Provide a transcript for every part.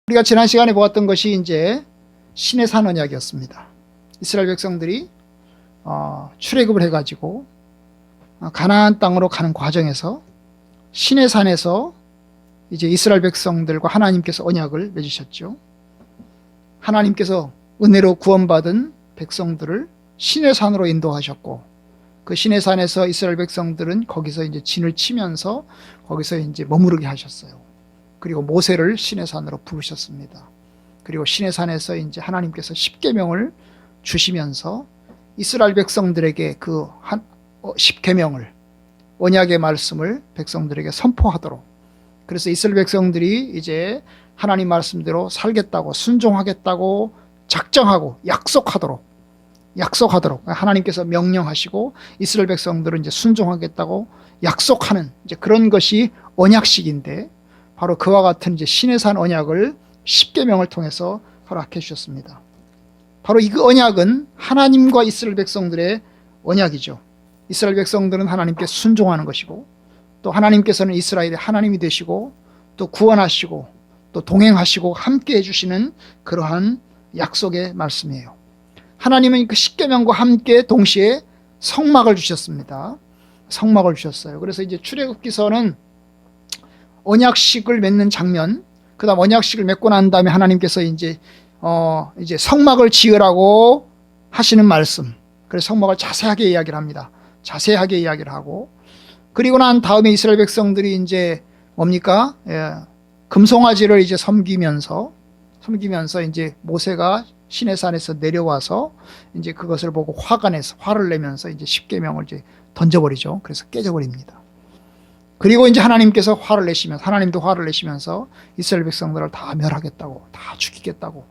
우리가 지난 시간에 보았던 것이 이제 신의 산 언약이었습니다. 이스라엘 백성들이 출애굽을 해가지고 가나안 땅으로 가는 과정에서 신의 산에서 이제 이스라엘 백성들과 하나님께서 언약을 맺으셨죠. 하나님께서 은혜로 구원받은 백성들을 신의 산으로 인도하셨고, 그 신의 산에서 이스라엘 백성들은 거기서 이제 진을 치면서 거기서 이제 머무르게 하셨어요. 그리고 모세를 신의 산으로 부르셨습니다. 그리고 신의 산에서 이제 하나님께서 십계명을 주시면서 이스라엘 백성들에게 그 십계명을, 언약의 말씀을 백성들에게 선포하도록, 그래서 이스라엘 백성들이 이제 하나님 말씀대로 살겠다고, 순종하겠다고 작정하고 약속하도록 하나님께서 명령하시고 이스라엘 백성들은 이제 순종하겠다고 약속하는 이제 그런 것이 언약식인데, 바로 그와 같은 이제 신의 산 언약을 십계명을 통해서 허락해 주셨습니다. 바로 이 언약은 하나님과 이스라엘 백성들의 언약이죠. 이스라엘 백성들은 하나님께 순종하는 것이고, 또 하나님께서는 이스라엘의 하나님이 되시고, 또 구원하시고, 또 동행하시고 함께 해주시는 그러한 약속의 말씀이에요. 하나님은 그 십계명과 함께 동시에 성막을 주셨습니다. 성막을 주셨어요. 그래서 이제 출애굽기서는 언약식을 맺는 장면, 그 다음 언약식을 맺고 난 다음에 하나님께서 이제 성막을 지으라고 하시는 말씀, 그래서 성막을 자세하게 이야기를 합니다. 자세하게 이야기를 하고, 그리고 난 다음에 이스라엘 백성들이 이제 뭡니까? 금송아지를 이제 섬기면서 이제 모세가 신의 산에서 내려와서 이제 그것을 보고 화가 내서 화를 내면서 이제 십계명을 이제 던져버리죠. 그래서 깨져버립니다. 그리고 이제 하나님께서 하나님도 화를 내시면서 이스라엘 백성들을 다 멸하겠다고, 다 죽이겠다고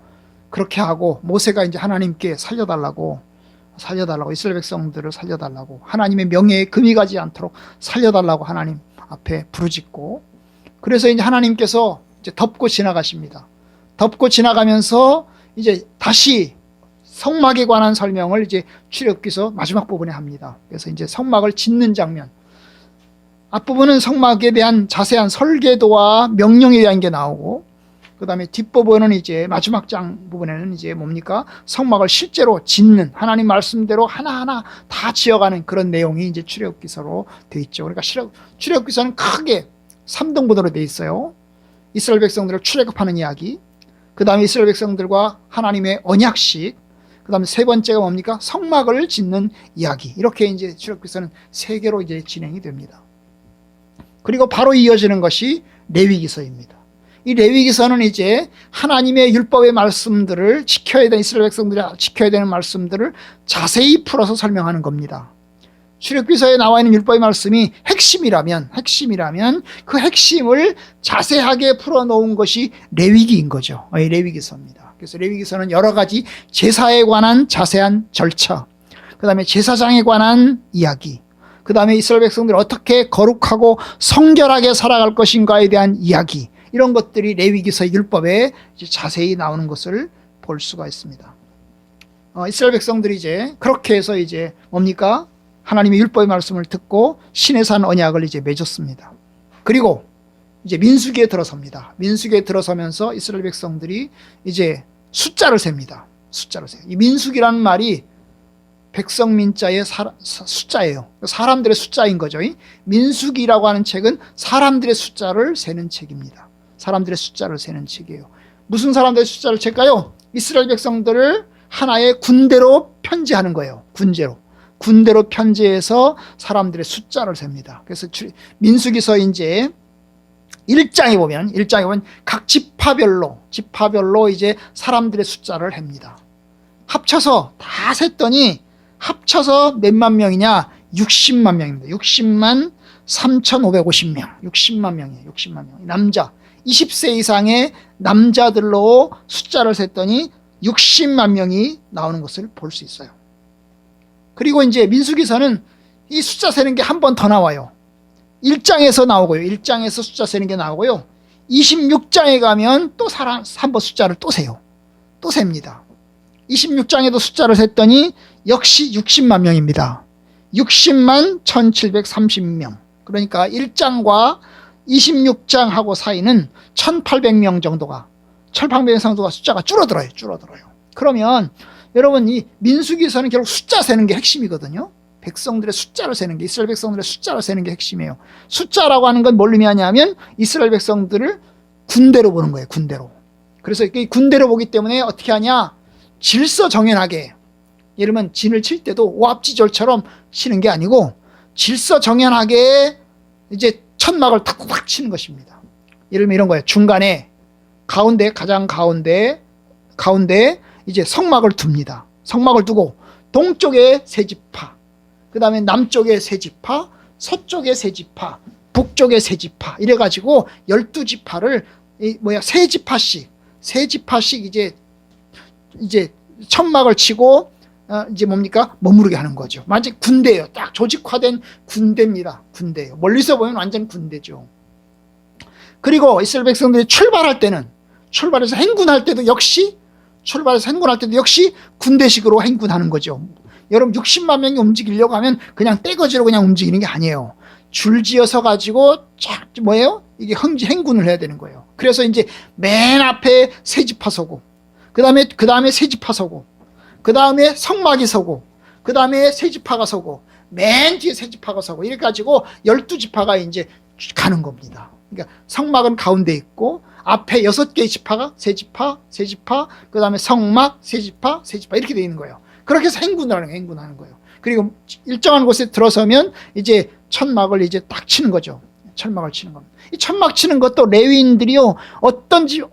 그렇게 하고, 모세가 이제 하나님께 살려달라고 이스라엘 백성들을 살려달라고, 하나님의 명예에 금이 가지 않도록 살려달라고 하나님 앞에 부르짖고, 그래서 이제 하나님께서 이제 덮고 지나가십니다. 덮고 지나가면서 이제 다시 성막에 관한 설명을 이제 출애굽기서 마지막 부분에 합니다. 그래서 이제 성막을 짓는 장면, 앞부분은 성막에 대한 자세한 설계도와 명령에 대한 게 나오고, 그 다음에 뒷부분은 이제 마지막 장 부분에는 이제 뭡니까? 성막을 실제로 짓는, 하나님 말씀대로 하나하나 다 지어가는 그런 내용이 이제 출애굽기서로 돼 있죠. 그러니까 출애굽기서는 크게 3등분으로 돼 있어요. 이스라엘 백성들을 출애굽하는 이야기, 그 다음에 이스라엘 백성들과 하나님의 언약식, 그 다음에 세 번째가 뭡니까? 성막을 짓는 이야기. 이렇게 이제 출애굽기서는 3개로 이제 진행이 됩니다. 그리고 바로 이어지는 것이 레위기서입니다. 이 레위기서는 이제 하나님의 율법의 말씀들을 지켜야 되는, 이스라엘 백성들이 지켜야 되는 말씀들을 자세히 풀어서 설명하는 겁니다. 출애굽기서에 나와 있는 율법의 말씀이 핵심이라면 그 핵심을 자세하게 풀어놓은 것이 레위기인 거죠. 레위기서입니다. 그래서 레위기서는 여러 가지 제사에 관한 자세한 절차, 그 다음에 제사장에 관한 이야기, 그 다음에 이스라엘 백성들이 어떻게 거룩하고 성결하게 살아갈 것인가에 대한 이야기, 이런 것들이 레위기서 율법에 자세히 나오는 것을 볼 수가 있습니다. 이스라엘 백성들이 이제 그렇게 해서 이제 뭡니까? 하나님의 율법의 말씀을 듣고 신의 산 언약을 이제 맺었습니다. 그리고 이제 민수기에 들어섭니다. 민수기에 들어서면서 이스라엘 백성들이 이제 숫자를 셉니다. 숫자를 세요. 이 민수기라는 말이 백성민자의 숫자예요. 사람들의 숫자인 거죠. 민수기라고 하는 책은 사람들의 숫자를 세는 책입니다. 사람들의 숫자를 세는 책이에요. 무슨 사람들의 숫자를 셀까요? 이스라엘 백성들을 하나의 군대로 편제하는 거예요. 군대로 편제해서 사람들의 숫자를 셉니다. 그래서 민수기서 이제 1장에 보면 각 지파별로 이제 사람들의 숫자를 햅니다. 합쳐서 다 셌더니 합쳐서 몇만 명이냐? 60만 명입니다. 60만 3,550명. 60만 명이에요. 60만 명. 남자 20세 이상의 남자들로 숫자를 셌더니 60만 명이 나오는 것을 볼 수 있어요. 그리고 이제 민수기서는 이 숫자 세는 게 한 번 더 나와요. 1장에서 나오고요. 1장에서 숫자 세는 게 나오고요. 26장에 가면 또 한 번 숫자를 또 세요. 또 셉니다. 26장에도 숫자를 셌더니 역시 60만 명입니다. 60만 1730명. 그러니까 1장과 26장하고 사이는 1800명 정도가 철방백성도가 숫자가 줄어들어요. 그러면 여러분 이 민수기에서는 결국 숫자 세는 게 핵심이거든요. 백성들의 숫자를 세는 게, 이스라엘 백성들의 숫자를 세는 게 핵심이에요. 숫자라고 하는 건 뭘 의미하냐면 이스라엘 백성들을 군대로 보는 거예요. 군대로. 그래서 이 군대로 보기 때문에 어떻게 하냐, 질서정연하게, 예를 들면 진을 칠 때도 오합지졸처럼 치는 게 아니고 질서정연하게 이제 천막을 탁탁 치는 것입니다. 예를 들면 이런 거예요. 중간에 가운데, 가장 가운데 이제 성막을 둡니다. 성막을 두고 동쪽에 세 지파, 그 다음에 남쪽에 세 지파, 서쪽에 세 지파, 북쪽에 세 지파, 이래가지고 12지파를 세 지파씩 이제 천막을 치고 이제 뭡니까? 머무르게 하는 거죠. 마치 군대예요. 딱 조직화된 군대입니다. 군대예요. 멀리서 보면 완전 군대죠. 그리고 이스라엘 백성들이 출발해서 행군할 때도 역시 군대식으로 행군하는 거죠. 여러분 60만 명이 움직이려고 하면 그냥 떼거지로 그냥 움직이는 게 아니에요. 줄지어서 가지고 이게 행군을 해야 되는 거예요. 그래서 이제 맨 앞에 세 지파 서고, 그 다음에 세 지파 서고, 그 다음에 성막이 서고, 그 다음에 세 지파가 서고, 맨 뒤에 세 지파가 서고, 이렇게 가지고 12지파가 이제 가는 겁니다. 그러니까 성막은 가운데 있고 앞에 6개의 지파가 세 지파, 그 다음에 성막, 세 지파 이렇게 되어 있는 거예요. 그렇게 해서 행군하는 거예요. 그리고 일정한 곳에 들어서면 이제 천막을 이제 딱 치는 거죠. 천막을 치는 겁니다. 이 천막 치는 것도 레위인들이요,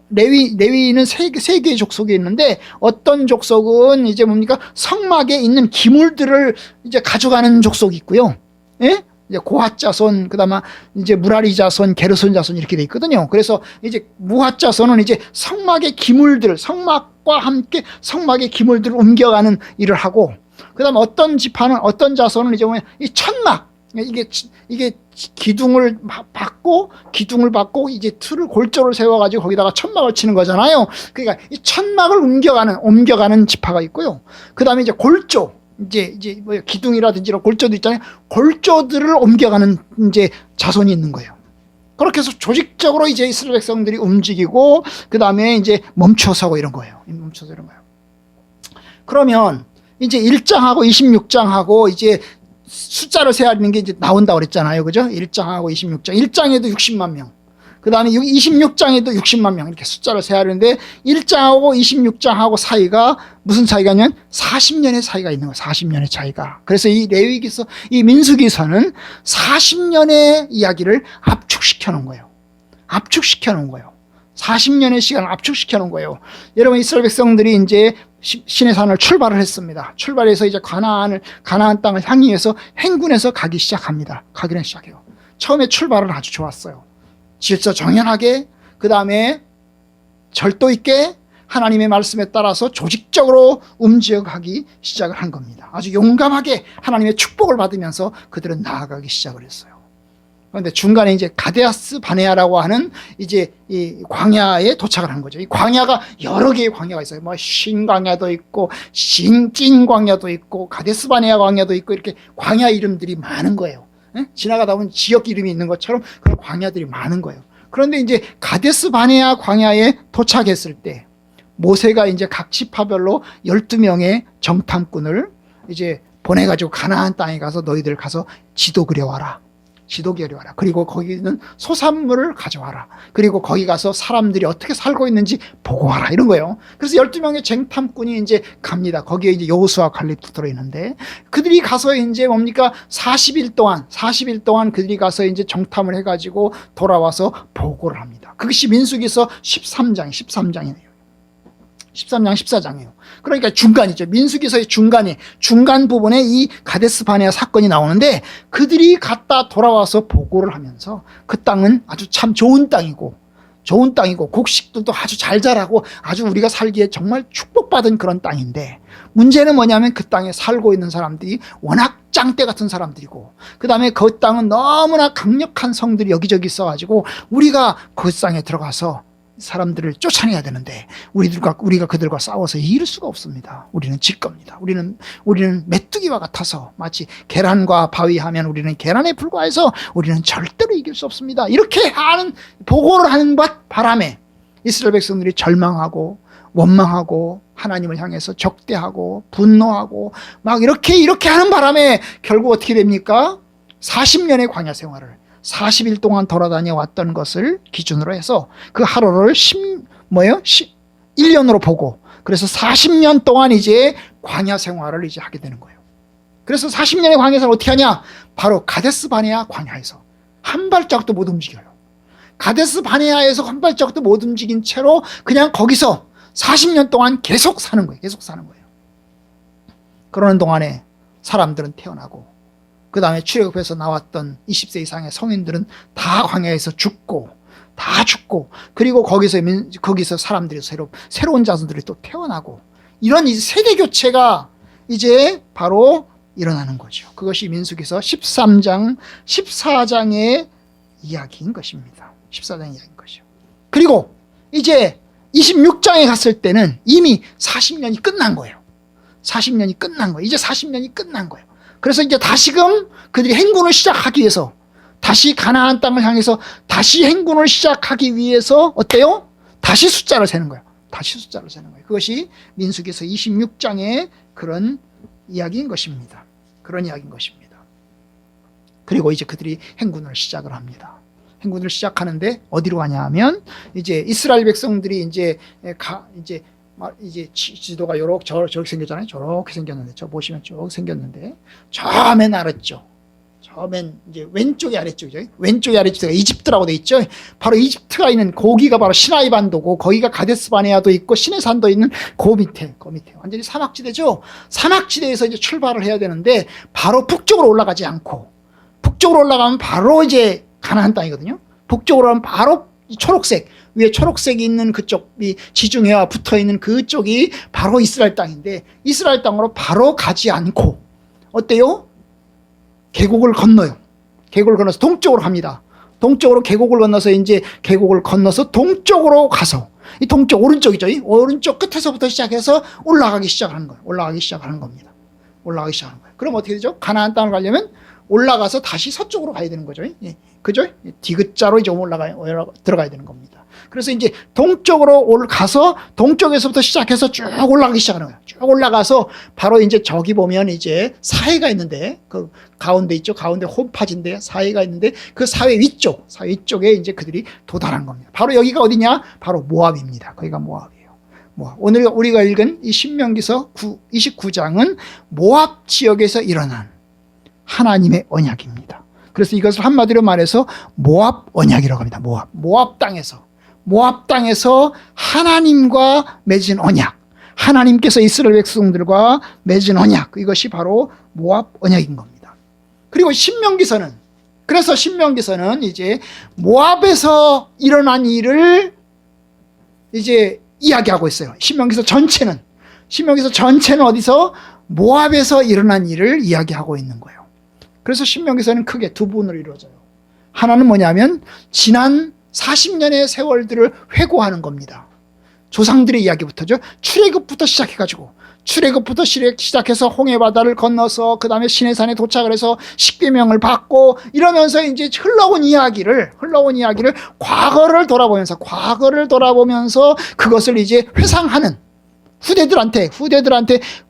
레위인은 세 개의 족속이 있는데, 어떤 족속은 이제 뭡니까? 성막에 있는 기물들을 이제 가져가는 족속이 있고요. 예? 이제 고핫 자손, 그다음에 이제 무라리 자손, 게르손 자손 이렇게 돼 있거든요. 그래서 이제 무핫 자손은 이제 성막의 기물들, 성막과 함께 성막의 기물들을 옮겨가는 일을 하고, 그다음에 어떤 자손은 이제 뭐냐, 이 천막, 이게 기둥을 받고 이제 틀을 골조를 세워가지고 거기다가 천막을 치는 거잖아요. 그러니까 이 천막을 옮겨가는 지파가 있고요. 그다음에 이제 골조, 이제 기둥이라든지 이런 골조도 있잖아요. 골조들을 옮겨가는 이제 자손이 있는 거예요. 그렇게 해서 조직적으로 이제 이스라엘 백성들이 움직이고, 그 다음에 이제 멈춰서고 이런 거예요. 그러면 이제 1장하고 26장하고 이제 숫자를 세하는 게 이제 나온다고 그랬잖아요. 그죠? 1장하고 26장. 1장에도 60만 명. 그 다음에 26장에도 60만 명. 이렇게 숫자를 세하는데 1장하고 26장하고 사이가 무슨 차이가냐면 40년의 차이가 있는 거예요. 40년의 차이가. 그래서 이 레위기서, 이 민수기서는 40년의 이야기를 압축시켜 놓은 거예요. 40년의 시간을 압축시켜 놓은 거예요. 여러분, 이스라엘 백성들이 이제 시내산을 출발을 했습니다. 출발해서 이제 가나안 땅을 향해서 행군해서 가기는 시작해요. 처음에 출발은 아주 좋았어요. 질서 정연하게, 그 다음에 절도 있게 하나님의 말씀에 따라서 조직적으로 움직여가기 시작을 한 겁니다. 아주 용감하게 하나님의 축복을 받으면서 그들은 나아가기 시작을 했어요. 그런데 중간에 이제 가데스 바네아라고 하는 이제 이 광야에 도착을 한 거죠. 이 광야가 여러 개의 광야가 있어요. 뭐 신광야도 있고 찐 광야도 있고 가데스 바네아 광야도 있고, 이렇게 광야 이름들이 많은 거예요. 지나가다 보면 지역 이름이 있는 것처럼 그런 광야들이 많은 거예요. 그런데 이제 가데스 바네아 광야에 도착했을 때 모세가 이제 각 지파별로 12명의 정탐꾼을 이제 보내가지고 가나안 땅에 가서 너희들 가서 지도 그려와라. 그리고 거기는 소산물을 가져와라. 그리고 거기 가서 사람들이 어떻게 살고 있는지 보고와라. 이런 거예요. 그래서 12명의 쟁탐꾼이 이제 갑니다. 거기에 이제 여호수아 갈렙도 들어있는데, 그들이 가서 이제 뭡니까? 40일 동안 그들이 가서 이제 정탐을 해가지고 돌아와서 보고를 합니다. 그것이 민수기서 13장이에요. 13장, 14장이에요. 그러니까 중간이죠. 민수기서의 중간 부분에 이 가데스 바네아 사건이 나오는데, 그들이 갔다 돌아와서 보고를 하면서 그 땅은 아주 참 좋은 땅이고 곡식들도 아주 잘 자라고 아주 우리가 살기에 정말 축복받은 그런 땅인데, 문제는 뭐냐면 그 땅에 살고 있는 사람들이 워낙 짱떼 같은 사람들이고, 그 다음에 그 땅은 너무나 강력한 성들이 여기저기 있어가지고 우리가 그 땅에 들어가서 사람들을 쫓아내야 되는데 우리가 그들과 싸워서 이길 수가 없습니다. 우리는 질 겁니다. 우리는 메뚜기와 같아서 마치 계란과 바위하면 우리는 계란에 불과해서 우리는 절대로 이길 수 없습니다. 이렇게 하는 보고를 하는 바람에 이스라엘 백성들이 절망하고 원망하고 하나님을 향해서 적대하고 분노하고 막 이렇게 하는 바람에 결국 어떻게 됩니까? 40년의 광야 생활을 40일 동안 돌아다녀 왔던 것을 기준으로 해서 그 하루를 1년으로 보고, 그래서 40년 동안 이제 광야 생활을 이제 하게 되는 거예요. 그래서 40년의 광야 생활을 어떻게 하냐? 바로 가데스 바네아 광야에서 한 발짝도 못 움직여요. 가데스 바네아에서 한 발짝도 못 움직인 채로 그냥 거기서 40년 동안 계속 사는 거예요. 계속 사는 거예요. 그러는 동안에 사람들은 태어나고, 그 다음에 출애굽에서 나왔던 20세 이상의 성인들은 다 광야에서 죽고, 그리고 거기서 사람들이 새로운 자손들이 또 태어나고, 이런 이제 세대 교체가 이제 바로 일어나는 거죠. 그것이 민수기서 13장, 14장의 이야기인 것입니다. 14장의 이야기인 것이죠. 그리고 이제 26장에 갔을 때는 이미 40년이 끝난 거예요. 40년이 끝난 거예요. 이제 40년이 끝난 거예요. 그래서 이제 다시금 그들이 행군을 시작하기 위해서, 다시 가나안 땅을 향해서 다시 행군을 시작하기 위해서 어때요? 다시 숫자를 세는 거예요. 다시 숫자를 세는 거예요. 그것이 민수기서 26장의 그런 이야기인 것입니다. 그런 이야기인 것입니다. 그리고 이제 그들이 행군을 시작을 합니다. 행군을 시작하는데 어디로 가냐 하면, 이제 이스라엘 백성들이 이제 지도가 저렇게 생겼잖아요. 저렇게 생겼는데, 저 보시면 쭉 생겼는데, 저 맨 아래쪽, 저 맨 이제 왼쪽이 아래쪽이죠. 왼쪽이 아래쪽가 이집트라고 돼 있죠. 바로 이집트가 있는 거기가 바로 시나이 반도고, 거기가 가데스 바네아도 있고 시내산도 있는 그 밑에 완전히 사막지대죠. 사막지대에서 이제 출발을 해야 되는데, 바로 북쪽으로 올라가지 않고, 북쪽으로 올라가면 바로 이제 가나안 땅이거든요. 북쪽으로 가면 바로 초록색, 위에 초록색이 있는 그쪽이 지중해와 붙어있는 그쪽이 바로 이스라엘 땅인데, 이스라엘 땅으로 바로 가지 않고 어때요? 계곡을 건너요. 계곡을 건너서 동쪽으로 갑니다. 동쪽으로 계곡을 건너서 이제 계곡을 건너서 동쪽으로 가서, 이 동쪽 오른쪽이죠. 이 오른쪽 끝에서부터 시작해서 올라가기 시작하는 거예요. 올라가기 시작하는 겁니다. 올라가기 시작하는 거예요. 그럼 어떻게 되죠? 가나안 땅을 가려면 올라가서 다시 서쪽으로 가야 되는 거죠. 예. 그죠? 디귿자로 이제 들어가야 되는 겁니다. 그래서 이제 동쪽으로 가서 동쪽에서부터 시작해서 쭉 올라가기 시작하는 거예요. 쭉 올라가서 바로 이제 저기 보면 이제 사해가 있는데, 그 가운데 있죠. 가운데 홈파진데 사해가 있는데, 그 사해 위쪽에 이제 그들이 도달한 겁니다. 바로 여기가 어디냐? 바로 모압입니다. 거기가 모압이에요. 모압. 오늘 우리가 읽은 이 신명기서 29장은 모압 지역에서 일어난 하나님의 언약입니다. 그래서 이것을 한마디로 말해서 모압 언약이라고 합니다. 모압 땅에서 하나님과 맺은 언약, 하나님께서 이스라엘 백성들과 맺은 언약, 이것이 바로 모압 언약인 겁니다. 그리고 신명기서는 이제 모압에서 일어난 일을 이제 이야기하고 있어요. 신명기서 전체는 어디서? 모압에서 일어난 일을 이야기하고 있는 거예요. 그래서 신명기서는 크게 두 부분으로 이루어져요. 하나는 뭐냐면 지난 40년의 세월들을 회고하는 겁니다. 조상들의 이야기부터죠. 출애굽부터 시작해서 홍해바다를 건너서 그 다음에 시내산에 도착을 해서 십계명을 받고, 이러면서 이제 흘러온 이야기를 과거를 돌아보면서 그것을 이제 회상하는, 후대들한테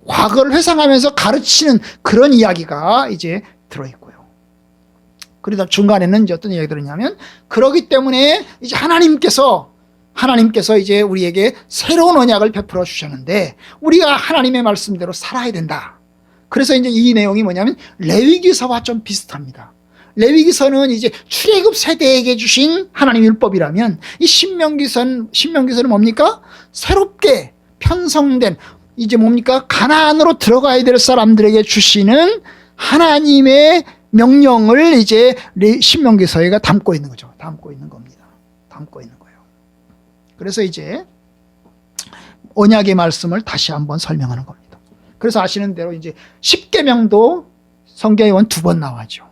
과거를 회상하면서 가르치는 그런 이야기가 이제 들어있고요. 그러다 중간에는 이제 어떤 이야기 들었냐면, 그러기 때문에 이제 하나님께서 이제 우리에게 새로운 언약을 베풀어 주셨는데, 우리가 하나님의 말씀대로 살아야 된다. 그래서 이제 이 내용이 뭐냐면 레위기서와 좀 비슷합니다. 레위기서는 이제 출애굽 세대에게 주신 하나님의 율법이라면, 이 신명기서는 뭡니까? 새롭게 편성된, 이제 뭡니까? 가나안으로 들어가야 될 사람들에게 주시는 하나님의 명령을 이제 신명기서에가 담고 있는 거죠. 담고 있는 거예요. 그래서 이제 언약의 말씀을 다시 한번 설명하는 겁니다. 그래서 아시는 대로 이제 십계명도 성경에 두 번 나와죠.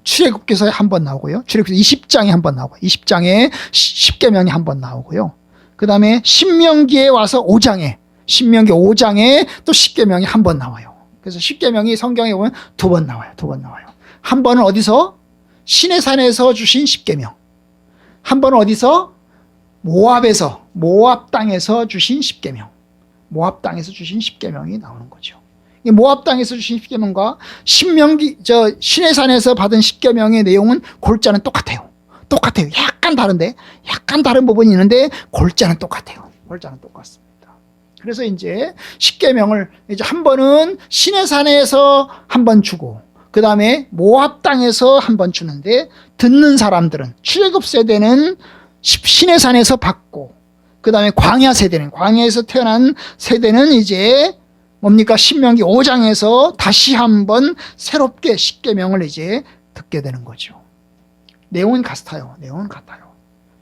출애굽기서에 한 번 나오고요. 출애굽기서 20장에 한 번 나오고, 20장에 십계명이 한 번 나오고요. 그 다음에 신명기에 와서 5장에 또 십계명이 한 번 나와요. 그래서 십계명이 성경에 보면 두 번 나와요. 한 번은 어디서? 시내산에서 주신 십계명. 한 번은 어디서? 모압 땅에서 주신 십계명, 모압 땅에서 주신 십계명이 나오는 거죠. 이 모압 땅에서 주신 십계명과 신의 산에서 받은 십계명의 내용은 골자는 똑같아요. 약간 다른데, 약간 다른 부분이 있는데 골자는 똑같아요. 골자는 똑같습니다. 그래서 이제 십계명을 이제 한 번은 신의 산에서 한 번 주고, 그 다음에 모압 땅에서 한 번 주는데, 듣는 사람들은, 출애굽 세대는 신의 산에서 받고, 그 다음에 광야에서 태어난 세대는 이제 뭡니까? 신명기 5장에서 다시 한번 새롭게 십계명을 이제 듣게 되는 거죠. 내용은 같아요.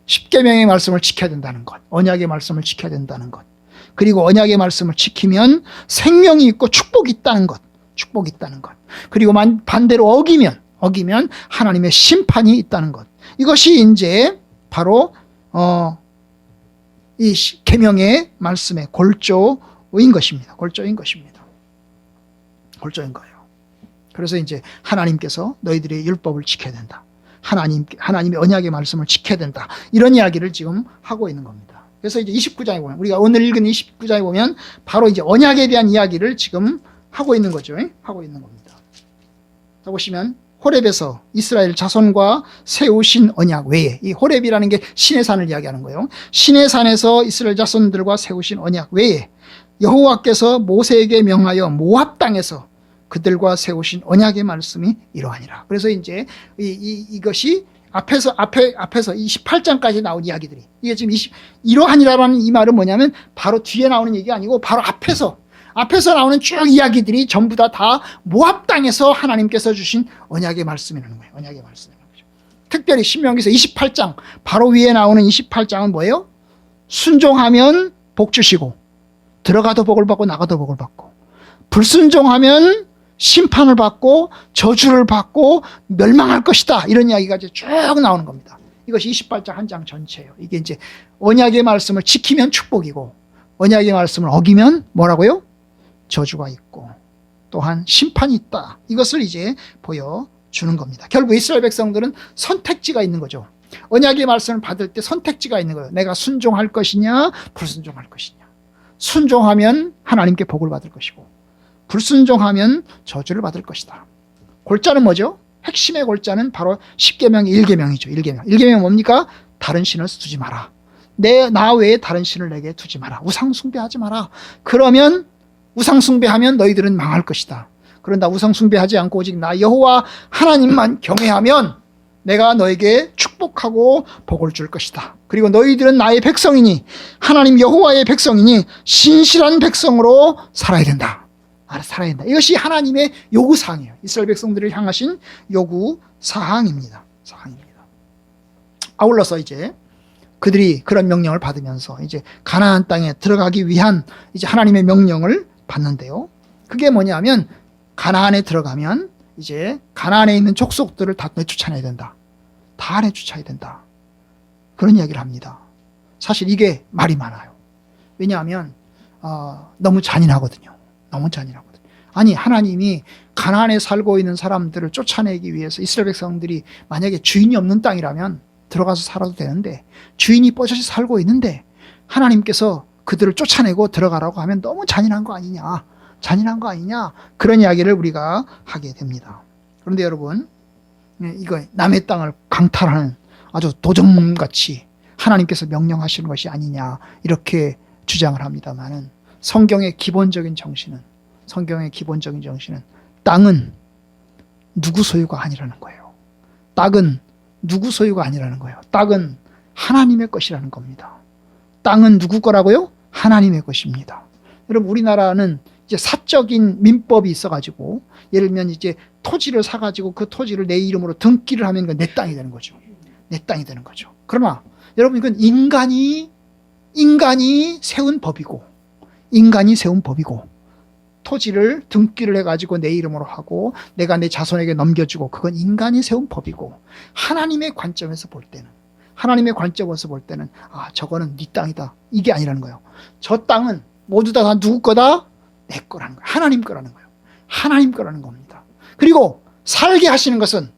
십계명의 말씀을 지켜야 된다는 것, 언약의 말씀을 지켜야 된다는 것, 그리고 언약의 말씀을 지키면 생명이 있고 축복이 있다는 것, 그리고 반대로 어기면 하나님의 심판이 있다는 것. 이것이 이제 바로 이 계명의 말씀의 골조인 것입니다. 골조인 거예요. 그래서 이제 하나님께서 너희들의 율법을 지켜야 된다. 하나님의 언약의 말씀을 지켜야 된다. 이런 이야기를 지금 하고 있는 겁니다. 그래서 이제 29장에 보면, 우리가 오늘 읽은 29장에 보면 바로 이제 언약에 대한 이야기를 지금 하고 있는 거죠. 하고 있는 겁니다. 자, 보시면 호렙에서 이스라엘 자손과 세우신 언약 외에, 이 호렙이라는 게 신의 산을 이야기하는 거예요. 신의 산에서 이스라엘 자손들과 세우신 언약 외에 여호와께서 모세에게 명하여 모압 땅에서 그들과 세우신 언약의 말씀이 이러하니라. 그래서 이제 이것이 앞에서 28장까지 나온 이야기들이, 이게 지금 이러하니라라는 이 말은 뭐냐면 바로 뒤에 나오는 얘기가 아니고 바로 앞에서 나오는 쭉 이야기들이 전부 다 모압 땅에서 하나님께서 주신 언약의 말씀이라는 거예요. 언약의 말씀이라는 거죠. 특별히 신명기서 28장 바로 위에 나오는 28장은 뭐예요? 순종하면 복 주시고, 들어가도 복을 받고 나가도 복을 받고, 불순종하면 심판을 받고 저주를 받고 멸망할 것이다. 이런 이야기가 이제 쭉 나오는 겁니다. 이것이 28장 한 장 전체예요. 이게 이제 언약의 말씀을 지키면 축복이고, 언약의 말씀을 어기면 뭐라고요? 저주가 있고, 또한 심판이 있다. 이것을 이제 보여주는 겁니다. 결국 이스라엘 백성들은 선택지가 있는 거죠. 언약의 말씀을 받을 때 선택지가 있는 거예요. 내가 순종할 것이냐, 불순종할 것이냐. 순종하면 하나님께 복을 받을 것이고, 불순종하면 저주를 받을 것이다. 골자는 뭐죠? 핵심의 골자는 바로 십계명의 1계명이죠. 1계명은 뭡니까? 다른 신을 두지 마라. 나 외에 다른 신을 내게 두지 마라. 우상 숭배하지 마라. 그러면 우상 숭배하면 너희들은 망할 것이다. 그런다 우상 숭배하지 않고 오직 나 여호와 하나님만 경외하면 내가 너에게 축복하고 복을 줄 것이다. 그리고 너희들은 나의 백성이니, 하나님 여호와의 백성이니 신실한 백성으로 살아야 된다. 이것이 하나님의 요구사항이에요. 이스라엘 백성들을 향하신 요구사항입니다. 아울러서 이제 그들이 그런 명령을 받으면서 이제 가나안 땅에 들어가기 위한 이제 하나님의 명령을 받는데요. 그게 뭐냐면, 가나안에 들어가면 이제 가나안에 있는 족속들을 다 내쫓아내야 된다. 다 내쫓아야 된다. 그런 이야기를 합니다. 사실 이게 말이 많아요. 왜냐하면 너무 잔인하거든요. 아니, 하나님이 가나안에 살고 있는 사람들을 쫓아내기 위해서 이스라엘 백성들이 만약에 주인이 없는 땅이라면 들어가서 살아도 되는데, 주인이 뻗어서 살고 있는데 하나님께서 그들을 쫓아내고 들어가라고 하면 너무 잔인한 거 아니냐, 그런 이야기를 우리가 하게 됩니다. 그런데 여러분, 이거 남의 땅을 강탈하는 아주 도적놈같이 하나님께서 명령하시는 것이 아니냐, 이렇게 주장을 합니다만은, 성경의 기본적인 정신은 땅은 누구 소유가 아니라는 거예요. 땅은 하나님의 것이라는 겁니다. 땅은 누구 거라고요? 하나님의 것입니다. 여러분, 우리나라는 이제 사적인 민법이 있어가지고, 예를 들면 이제 토지를 사가지고 그 토지를 내 이름으로 등기를 하면 그건 내 땅이 되는 거죠. 그러나 여러분, 이건 인간이 세운 법이고, 토지를 등기를 해가지고 내 이름으로 하고 내가 내 자손에게 넘겨주고, 그건 인간이 세운 법이고, 하나님의 관점에서 볼 때는 저거는 네 땅이다, 이게 아니라는 거예요. 저 땅은 모두 다 누구 거다? 내 거라는 거예요. 하나님 거라는 겁니다. 그리고 살게 하시는 것은,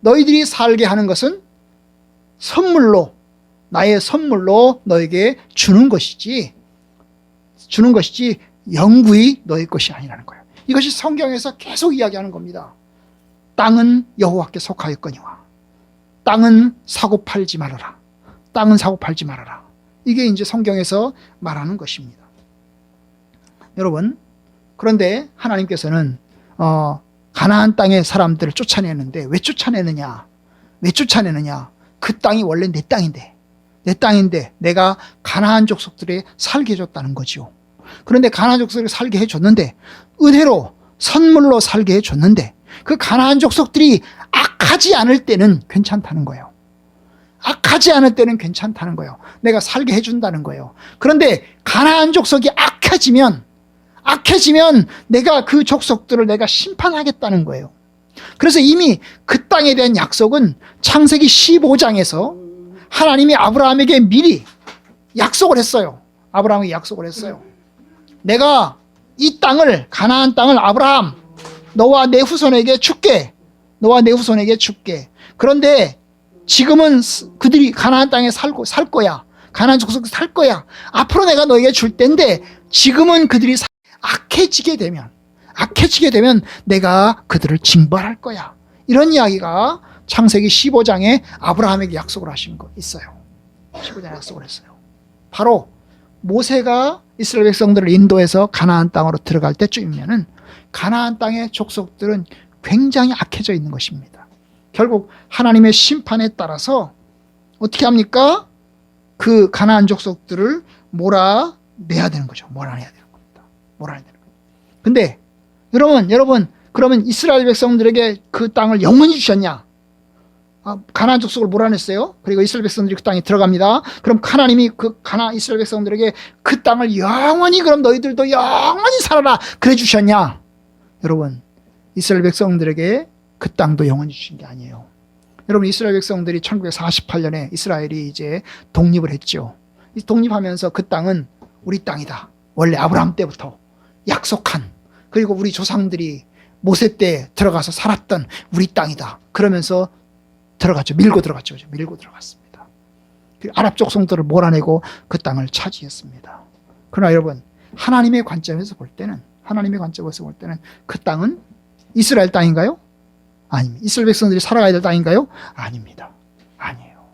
너희들이 살게 하는 것은 선물로 나의 선물로 너에게 주는 것이지 영구히 너의 것이 아니라는 거예요. 이것이 성경에서 계속 이야기하는 겁니다. 땅은 여호와께 속하였거니와 땅은 사고 팔지 말아라. 땅은 사고 팔지 말아라. 이게 이제 성경에서 말하는 것입니다. 여러분, 그런데 하나님께서는 가나안 땅의 사람들을 쫓아내는데 왜 쫓아내느냐? 그 땅이 원래 내 땅인데 내가 가나안 족속들에 살게 해줬다는 거죠. 그런데 가나안 족속들이 살게 해줬는데, 은혜로 선물로 살게 해줬는데, 그 가나안 족속들이 악하지 않을 때는 괜찮다는 거예요. 악하지 않을 때는 괜찮다는 거예요. 내가 살게 해준다는 거예요. 그런데 가나안 족속이 악해지면 내가 그 족속들을 내가 심판하겠다는 거예요. 그래서 이미 그 땅에 대한 약속은 창세기 15장에서 하나님이 아브라함에게 미리 약속을 했어요. 아브라함에게 약속을 했어요. 내가 이 땅을, 가나안 땅을 아브라함, 너와 내 후손에게 줄게. 그런데 지금은 그들이 가나안 땅에 살 거야. 가나안 족속이 살 거야. 앞으로 내가 너에게 줄 텐데, 지금은 그들이 악해지게 되면 내가 그들을 징벌할 거야. 이런 이야기가 창세기 15장에 아브라함에게 약속을 하신 거 있어요. 15장에 약속을 했어요. 바로 모세가 이스라엘 백성들을 인도해서 가나안 땅으로 들어갈 때쯤이면은 가나안 땅의 족속들은 굉장히 악해져 있는 것입니다. 결국 하나님의 심판에 따라서 어떻게 합니까? 그 가나안 족속들을 몰아내야 되는 거죠. 몰아내야 되는 겁니다. 근데 여러분, 그러면 이스라엘 백성들에게 그 땅을 영원히 주셨냐? 가나안 족속을 몰아냈어요. 그리고 이스라엘 백성들이 그 땅에 들어갑니다. 그럼 하나님이 그 이스라엘 백성들에게 그 땅을 영원히, 그럼 너희들도 영원히 살아라, 그래 주셨냐? 여러분, 이스라엘 백성들에게 그 땅도 영원히 주신 게 아니에요. 여러분, 이스라엘 백성들이 1948년에 이스라엘이 이제 독립을 했죠. 독립하면서 그 땅은 우리 땅이다. 원래 아브라함 때부터 약속한, 그리고 우리 조상들이 모세 때 들어가서 살았던 우리 땅이다. 그러면서 밀고 들어갔습니다. 아랍 족속들을 몰아내고 그 땅을 차지했습니다. 그러나 여러분, 하나님의 관점에서 볼 때는 그 땅은 이스라엘 땅인가요? 아닙니다. 이스라엘 백성들이 살아가야 될 땅인가요? 아닙니다. 아니에요.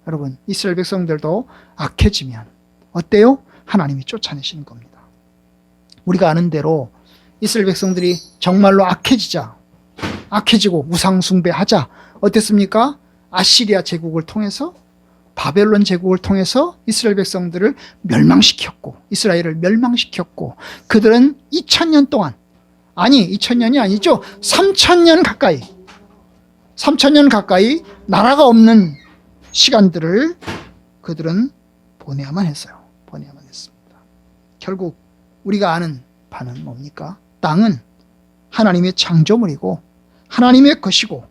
여러분, 이스라엘 백성들도 악해지면 어때요? 하나님이 쫓아내시는 겁니다. 우리가 아는 대로 이스라엘 백성들이 정말로 악해지고 우상 숭배하자 어땠습니까? 아시리아 제국을 통해서, 바벨론 제국을 통해서 이스라엘 백성들을 이스라엘을 멸망시켰고, 그들은 2000년 동안, 2000년이 아니죠. 3000년 가까이 나라가 없는 시간들을 그들은 보내야만 했습니다. 결국 우리가 아는 바는 뭡니까? 땅은 하나님의 창조물이고 하나님의 것이고,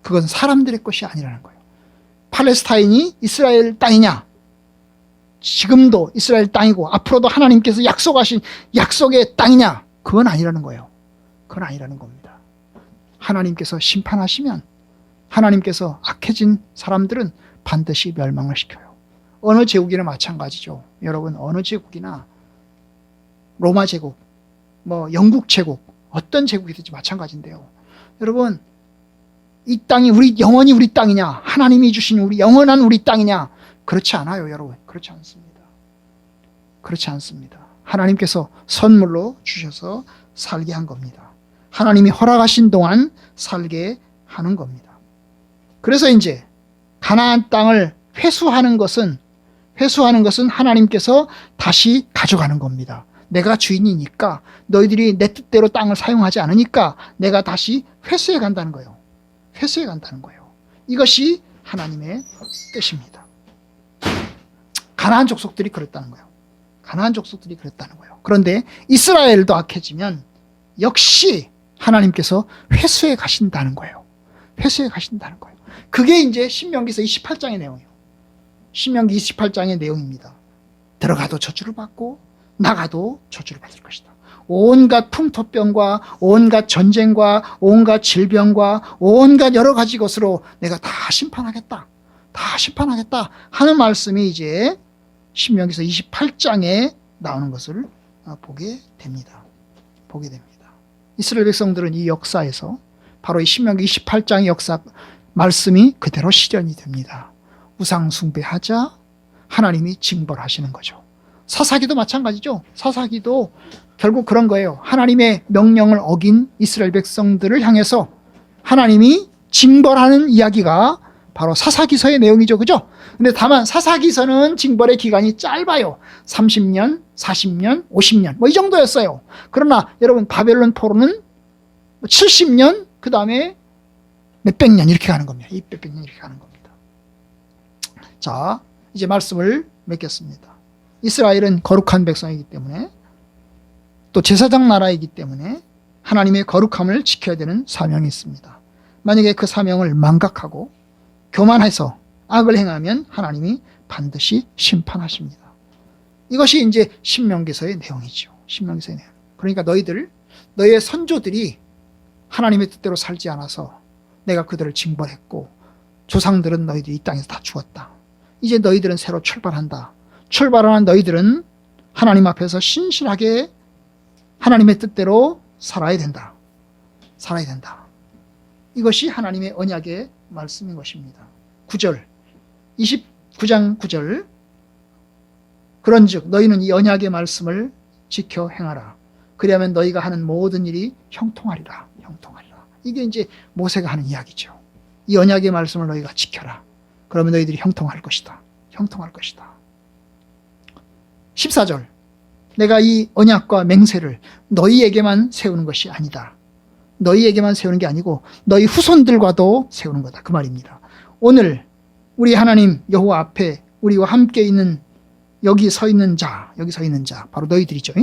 그건 사람들의 것이 아니라는 거예요. 팔레스타인이 이스라엘 땅이냐? 지금도 이스라엘 땅이고 앞으로도 하나님께서 약속하신 약속의 땅이냐? 그건 아니라는 거예요. 그건 아니라는 겁니다. 하나님께서 심판하시면 하나님께서 악해진 사람들은 반드시 멸망을 시켜요. 어느 제국이나 마찬가지죠. 여러분, 어느 제국이나 로마 제국, 영국 제국, 어떤 제국이든지 마찬가지인데요. 여러분, 이 땅이 영원히 우리 땅이냐? 하나님이 주신 영원한 우리 땅이냐? 그렇지 않아요, 여러분. 그렇지 않습니다. 하나님께서 선물로 주셔서 살게 한 겁니다. 하나님이 허락하신 동안 살게 하는 겁니다. 그래서 이제 가나안 땅을 회수하는 것은 하나님께서 다시 가져가는 겁니다. 내가 주인이니까, 너희들이 내 뜻대로 땅을 사용하지 않으니까 내가 다시 회수해 간다는 거예요. 이것이 하나님의 뜻입니다. 가나안 족속들이 그랬다는 거예요. 그런데 이스라엘도 악해지면 역시 하나님께서 회수해 가신다는 거예요. 그게 이제 신명기서 28장의 내용이에요. 신명기 28장의 내용입니다. 들어가도 저주를 받고 나가도 저주를 받을 것이다. 온갖 풍토병과 온갖 전쟁과 온갖 질병과 온갖 여러 가지 것으로 내가 다 심판하겠다. 다 심판하겠다 하는 말씀이 이제 신명기서 28장에 나오는 것을 보게 됩니다. 보게 됩니다. 이스라엘 백성들은 이 역사에서 바로 이 신명기 28장의 역사 말씀이 그대로 실현이 됩니다. 우상 숭배하자 하나님이 징벌하시는 거죠. 사사기도 마찬가지죠. 사사기도 결국 그런 거예요. 하나님의 명령을 어긴 이스라엘 백성들을 향해서 하나님이 징벌하는 이야기가 바로 사사기서의 내용이죠. 그죠? 근데 다만 사사기서는 징벌의 기간이 짧아요. 30년, 40년, 50년 뭐 이 정도였어요. 그러나 여러분 바벨론 포로는 70년 그 다음에 몇백 년 이렇게 가는 겁니다. 몇백 년 이렇게 가는 겁니다. 자, 이제 말씀을 맺겠습니다. 이스라엘은 거룩한 백성이기 때문에 또 제사장 나라이기 때문에 하나님의 거룩함을 지켜야 되는 사명이 있습니다. 만약에 그 사명을 망각하고 교만해서 악을 행하면 하나님이 반드시 심판하십니다. 이것이 이제 신명기서의 내용이죠. 신명기서의 내용. 그러니까 너희의 선조들이 하나님의 뜻대로 살지 않아서 내가 그들을 징벌했고 조상들은 너희들이 이 땅에서 다 죽었다. 이제 너희들은 새로 출발한다. 출발하는 너희들은 하나님 앞에서 신실하게 하나님의 뜻대로 살아야 된다. 살아야 된다. 이것이 하나님의 언약의 말씀인 것입니다. 9절 29장 9절 그런즉 너희는 이 언약의 말씀을 지켜 행하라. 그리하면 너희가 하는 모든 일이 형통하리라. 형통하리라. 이게 이제 모세가 하는 이야기죠. 이 언약의 말씀을 너희가 지켜라. 그러면 너희들이 형통할 것이다. 형통할 것이다. 14절 내가 이 언약과 맹세를 너희에게만 세우는 것이 아니다. 너희에게만 세우는 게 아니고 너희 후손들과도 세우는 거다. 그 말입니다. 오늘 우리 하나님 여호와 앞에 우리와 함께 있는 여기 서 있는 자 바로 너희들이죠.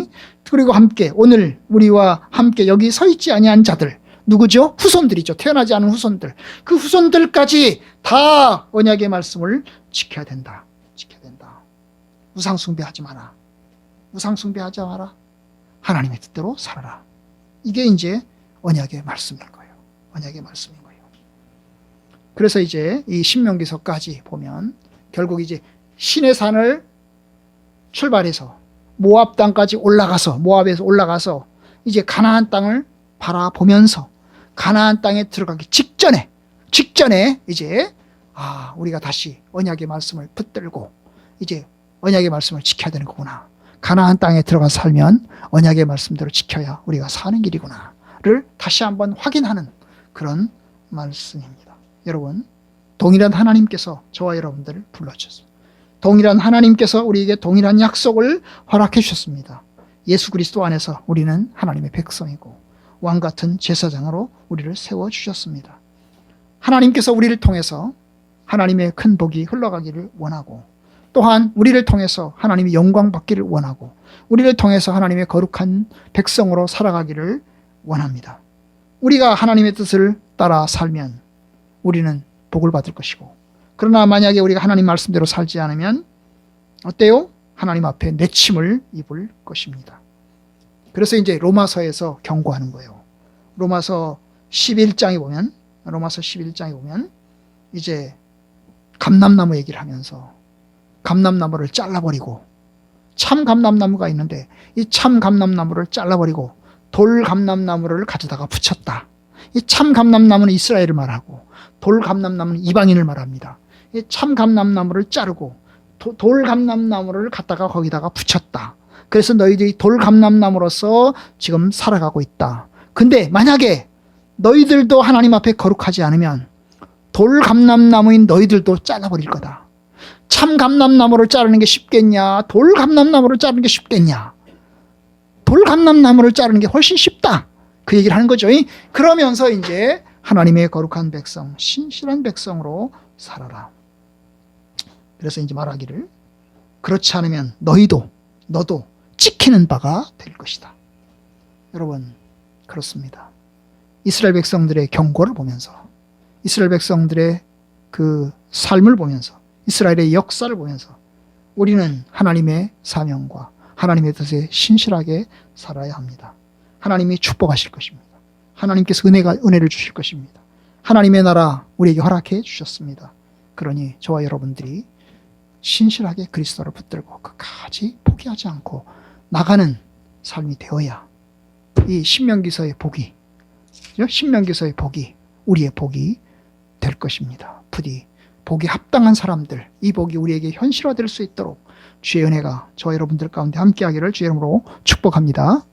그리고 함께 오늘 우리와 함께 여기 서 있지 아니한 자들 누구죠? 후손들이죠. 태어나지 않은 후손들. 그 후손들까지 다 언약의 말씀을 지켜야 된다. 지켜야 된다. 우상 숭배하지 마라. 우상 숭배하지 마라. 하나님의 뜻대로 살아라. 이게 이제 언약의 말씀인 거예요. 언약의 말씀인 거예요. 그래서 이제 이 신명기서까지 보면 결국 이제 신의 산을 출발해서 모압 땅까지 모압에서 올라가서 이제 가나안 땅을 바라보면서 가나안 땅에 들어가기 직전에 이제 우리가 다시 언약의 말씀을 붙들고 이제 언약의 말씀을 지켜야 되는 거구나. 가나안 땅에 들어가 살면 언약의 말씀대로 지켜야 우리가 사는 길이구나를 다시 한번 확인하는 그런 말씀입니다. 여러분, 동일한 하나님께서 저와 여러분들을 불러주셨습니다. 동일한 하나님께서 우리에게 동일한 약속을 허락해 주셨습니다. 예수 그리스도 안에서 우리는 하나님의 백성이고 왕같은 제사장으로 우리를 세워주셨습니다. 하나님께서 우리를 통해서 하나님의 큰 복이 흘러가기를 원하고 또한 우리를 통해서 하나님의 영광 받기를 원하고 우리를 통해서 하나님의 거룩한 백성으로 살아가기를 원합니다. 우리가 하나님의 뜻을 따라 살면 우리는 복을 받을 것이고 그러나 만약에 우리가 하나님 말씀대로 살지 않으면 어때요? 하나님 앞에 내침을 입을 것입니다. 그래서 이제 로마서에서 경고하는 거예요. 로마서 11장에 보면 이제 감람나무 얘기를 하면서 감람나무를 잘라버리고 참 감람나무가 있는데 이 참 감람나무를 잘라버리고 돌 감람나무를 가져다가 붙였다. 이 참 감람나무는 이스라엘을 말하고 돌 감람나무는 이방인을 말합니다. 이 참 감람나무를 자르고 돌 감람나무를 갖다가 거기다가 붙였다. 그래서 너희들이 돌 감람나무로서 지금 살아가고 있다. 근데 만약에 너희들도 하나님 앞에 거룩하지 않으면 돌 감람나무인 너희들도 잘라버릴 거다. 참 감람나무를 자르는 게 쉽겠냐? 돌 감람나무를 자르는 게 쉽겠냐? 돌 감람나무를 자르는 게 훨씬 쉽다. 그 얘기를 하는 거죠. 그러면서 이제 하나님의 거룩한 백성, 신실한 백성으로 살아라. 그래서 이제 말하기를 그렇지 않으면 너도 찍히는 바가 될 것이다. 여러분, 그렇습니다. 이스라엘 백성들의 경고를 보면서 이스라엘 백성들의 그 삶을 보면서 이스라엘의 역사를 보면서 우리는 하나님의 사명과 하나님의 뜻에 신실하게 살아야 합니다. 하나님이 축복하실 것입니다. 하나님께서 은혜를 주실 것입니다. 하나님의 나라 우리에게 허락해 주셨습니다. 그러니 저와 여러분들이 신실하게 그리스도를 붙들고 끝까지 포기하지 않고 나가는 삶이 되어야 이 신명기서의 복이, 신명기서의 복이 우리의 복이 될 것입니다. 부디 복이 합당한 사람들, 이 복이 우리에게 현실화될 수 있도록 주의 은혜가 저와 여러분들 가운데 함께하기를 주의 이름으로 축복합니다.